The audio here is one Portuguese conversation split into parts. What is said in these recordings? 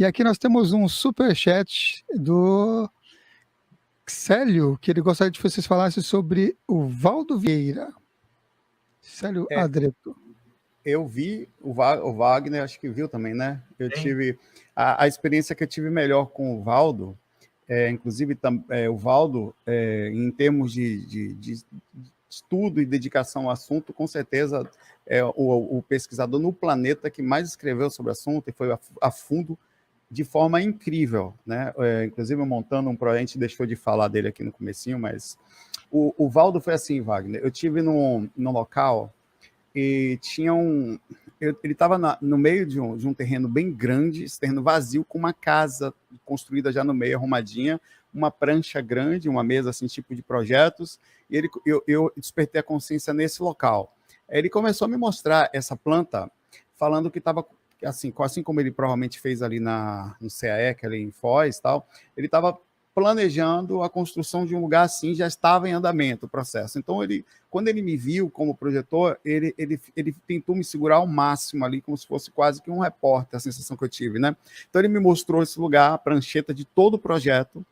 E aqui nós temos um superchat do Célio, que ele gostaria que vocês falassem sobre o Valdo Vieira. Célio Adreto. Eu vi o Wagner, acho que viu também, né? Eu tive a experiência que eu tive melhor com o Valdo, inclusive o Valdo, em termos de estudo e dedicação ao assunto, com certeza é o pesquisador no planeta que mais escreveu sobre o assunto e foi a fundo de forma incrível, né? Inclusive montando um projeto, a gente deixou de falar dele aqui no comecinho, mas o Valdo foi assim, Wagner. Eu tive no local e tinha ele estava no meio de um terreno bem grande, esse terreno vazio, com uma casa construída já no meio, arrumadinha, uma prancha grande, uma mesa assim, tipo de projetos, e eu despertei a consciência nesse local. Ele começou a me mostrar essa planta, falando que estava, assim como ele provavelmente fez ali no CAE, que é ali em Foz e tal, ele estava planejando a construção de um lugar assim, já estava em andamento o processo. Então, quando ele me viu como projetor, ele tentou me segurar ao máximo ali, como se fosse quase que um repórter, a sensação que eu tive, né? Então, ele me mostrou esse lugar, a prancheta de todo o projeto,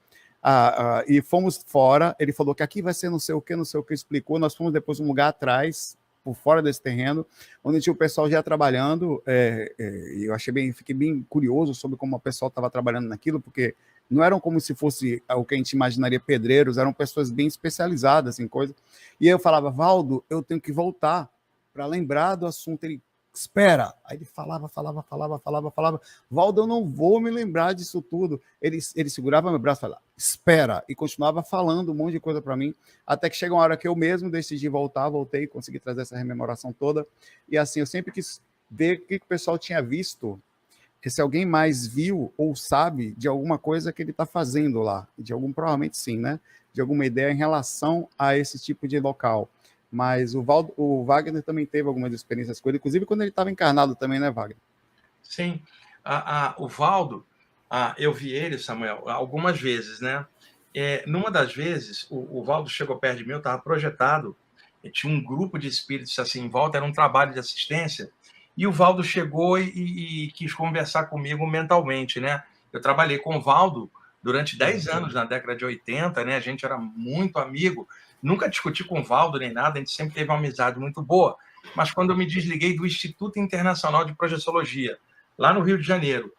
e fomos fora. Ele falou que aqui vai ser não sei o que, explicou. Nós fomos depois um lugar atrás, por fora desse terreno, onde tinha o pessoal já trabalhando, e eu fiquei bem curioso sobre como o pessoal estava trabalhando naquilo, porque não eram como se fosse o que a gente imaginaria pedreiros, eram pessoas bem especializadas em coisa. E aí eu falava, Valdo, eu tenho que voltar para lembrar do assunto. Ele, espera. Aí ele falava. Valdo, eu não vou me lembrar disso tudo. Ele segurava meu braço e falava, espera. E continuava falando um monte de coisa para mim, até que chega uma hora que eu mesmo decidi voltar, voltei, consegui trazer essa rememoração toda. E assim, eu sempre quis ver o que o pessoal tinha visto, que se alguém mais viu ou sabe de alguma coisa que ele está fazendo lá, provavelmente sim, né? De alguma ideia em relação a esse tipo de local. Mas o Wagner também teve algumas experiências com ele, inclusive quando ele estava encarnado também, né, Wagner? Sim. O Valdo, eu vi ele, Samuel, algumas vezes, né? Numa das vezes, o Valdo chegou perto de mim, eu estava projetado, tinha um grupo de espíritos assim em volta, era um trabalho de assistência, e o Valdo chegou e quis conversar comigo mentalmente, né? Eu trabalhei com o Valdo durante 10 anos, na década de 80, né? A gente era muito amigo, nunca discuti com o Valdo nem nada, a gente sempre teve uma amizade muito boa, mas quando eu me desliguei do Instituto Internacional de Projeciologia, lá no Rio de Janeiro,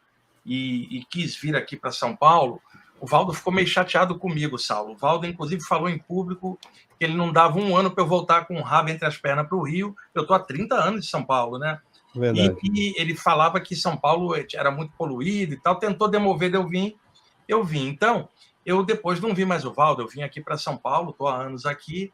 e quis vir aqui para São Paulo, o Valdo ficou meio chateado comigo, Saulo. O Valdo, inclusive, falou em público que ele não dava um ano para eu voltar com o rabo entre as pernas para o Rio. Eu estou há 30 anos em São Paulo, né? Verdade. E ele falava que São Paulo era muito poluído e tal, tentou demover de eu vim. Então, eu depois não vi mais o Valdo, eu vim aqui para São Paulo, estou há anos aqui,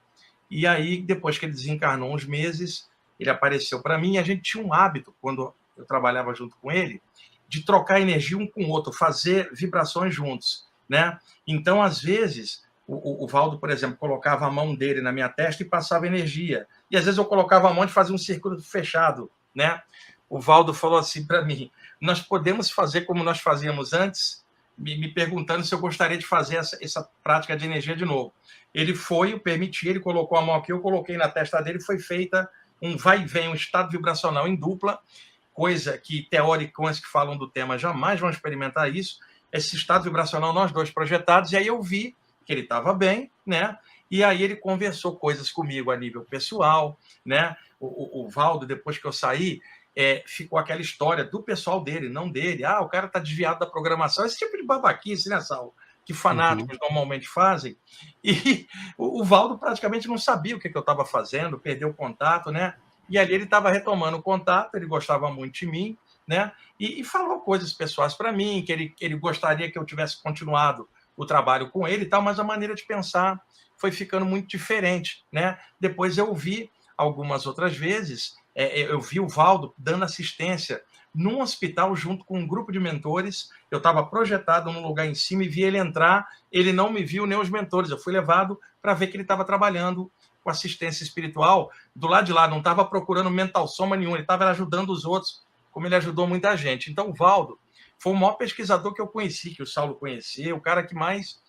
e aí, depois que ele desencarnou uns meses, ele apareceu para mim, e a gente tinha um hábito, quando eu trabalhava junto com ele, de trocar energia um com o outro, fazer vibrações juntos, né? Então, às vezes, o Valdo, por exemplo, colocava a mão dele na minha testa e passava energia. E às vezes eu colocava a mão e fazia um círculo fechado, né? O Valdo falou assim para mim, nós podemos fazer como nós fazíamos antes, me perguntando se eu gostaria de fazer essa prática de energia de novo. Ele foi, eu permiti, ele colocou a mão aqui, eu coloquei na testa dele, foi feita um vai e vem, um estado vibracional em dupla, coisa que teóricos que falam do tema jamais vão experimentar isso, esse estado vibracional nós dois projetados, e aí eu vi que ele estava bem, né? E aí ele conversou coisas comigo a nível pessoal, né? O Valdo, depois que eu saí, ficou aquela história do pessoal dele, não dele. O cara tá desviado da programação, esse tipo de babaquice, né, Saulo? Que fanáticos normalmente fazem. E o Valdo praticamente não sabia o que eu estava fazendo, perdeu o contato, né? E ali ele estava retomando o contato, ele gostava muito de mim, né? E falou coisas pessoais para mim, que ele gostaria que eu tivesse continuado o trabalho com ele e tal, mas a maneira de pensar foi ficando muito diferente, né? Depois eu vi algumas outras vezes, eu vi o Valdo dando assistência num hospital junto com um grupo de mentores. Eu estava projetado num lugar em cima e vi ele entrar, ele não me viu nem os mentores, eu fui levado para ver que ele estava trabalhando com assistência espiritual, do lado de lá, não estava procurando mental soma nenhum, ele estava ajudando os outros, como ele ajudou muita gente. Então, o Valdo foi o maior pesquisador que eu conheci, que o Saulo conheceu, o cara que mais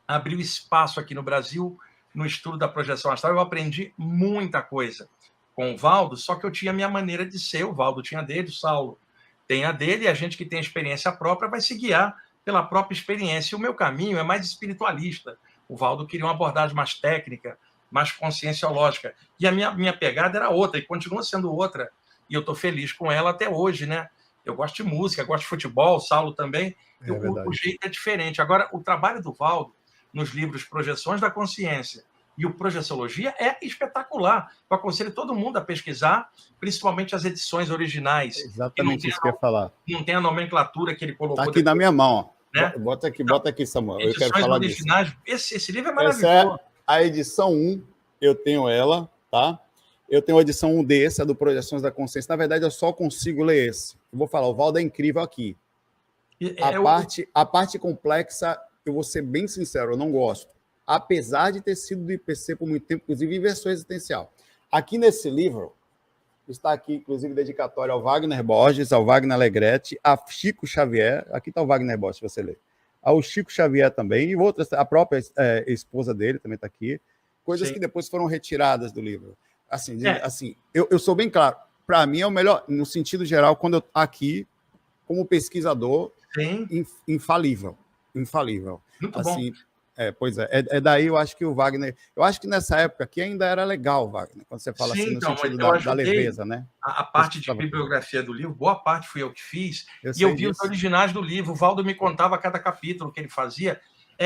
abriu espaço aqui no Brasil no estudo da projeção astral. Eu aprendi muita coisa com o Valdo, só que eu tinha a minha maneira de ser, o Valdo tinha dele, o Saulo tem a dele, e a gente que tem experiência própria vai se guiar pela própria experiência. E o meu caminho é mais espiritualista. O Valdo queria uma abordagem mais técnica, mais conscienciológica. E a minha pegada era outra, e continua sendo outra. E eu estou feliz com ela até hoje, né? Eu gosto de música, gosto de futebol, o Saulo também. O jeito é diferente. Agora, o trabalho do Valdo nos livros Projeções da Consciência e o Projeciologia é espetacular. Eu aconselho todo mundo a pesquisar, principalmente as edições originais. Exatamente isso que eu ia falar. Não tem a nomenclatura que ele colocou. Está aqui depois, na minha mão, ó. Né? Bota aqui, Samuel. Eu edições quero falar originais. disso. Esse livro é maravilhoso. Essa é a edição 1, eu tenho ela, tá? Eu tenho a edição 1 desse, a do Projeções da Consciência. Na verdade, eu só consigo ler esse. Eu vou falar, o Valdo é incrível aqui. A parte complexa, eu vou ser bem sincero, eu não gosto. Apesar de ter sido do IPC por muito tempo, inclusive inversão existencial. Aqui nesse livro, está aqui, inclusive, dedicatória ao Wagner Borges, ao Wagner Alegretti, a Chico Xavier. Aqui está o Wagner Borges, se você ler. Ao Chico Xavier também, e outras, a própria esposa dele também está aqui. Coisas que depois foram retiradas do livro. Assim, eu sou bem claro. Para mim é o melhor, no sentido geral, quando eu estou aqui, como pesquisador, infalível. Muito assim, bom. Pois é daí eu acho que o Wagner... Eu acho que nessa época aqui ainda era legal, Wagner, quando você fala assim, no sentido da leveza, né? A parte de bibliografia do livro, boa parte fui eu que fiz, e eu vi os originais do livro. O Valdo me contava cada capítulo que ele fazia.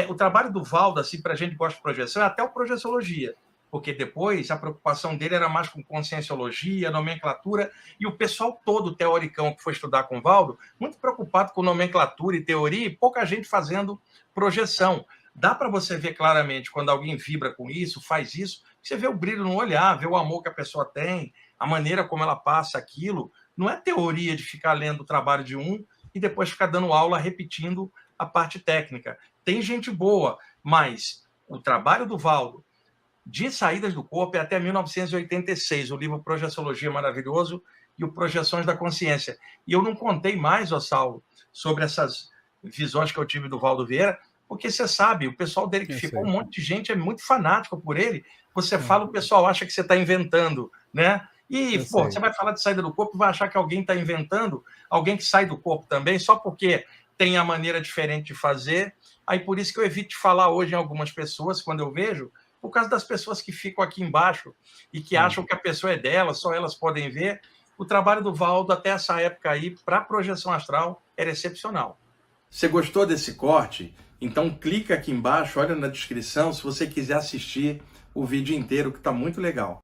O trabalho do Valdo, assim, para a gente que gosta de projeção, é até o Projeciologia, porque depois a preocupação dele era mais com conscienciologia, nomenclatura, e o pessoal todo teoricão que foi estudar com o Valdo, muito preocupado com nomenclatura e teoria, e pouca gente fazendo projeção. Dá para você ver claramente quando alguém vibra com isso, faz isso, você vê o brilho no olhar, vê o amor que a pessoa tem, a maneira como ela passa aquilo. Não é teoria de ficar lendo o trabalho de um e depois ficar dando aula repetindo a parte técnica. Tem gente boa, mas o trabalho do Valdo de Saídas do Corpo é até 1986, o livro Projeciologia maravilhoso e o Projeções da Consciência. E eu não contei mais, Saulo, sobre essas visões que eu tive do Valdo Vieira, porque você sabe, o pessoal dele que ficou, um monte de gente é muito fanático por ele. Você fala, o pessoal acha que você está inventando, né? E, você vai falar de saída do corpo e vai achar que alguém está inventando, alguém que sai do corpo também, só porque tem a maneira diferente de fazer. Aí, por isso que eu evito falar hoje em algumas pessoas, quando eu vejo, por causa das pessoas que ficam aqui embaixo e que acham que a pessoa é delas, só elas podem ver. O trabalho do Valdo, até essa época aí, para projeção astral, era excepcional. Você gostou desse corte? Então clica aqui embaixo, olha na descrição, se você quiser assistir o vídeo inteiro, que está muito legal.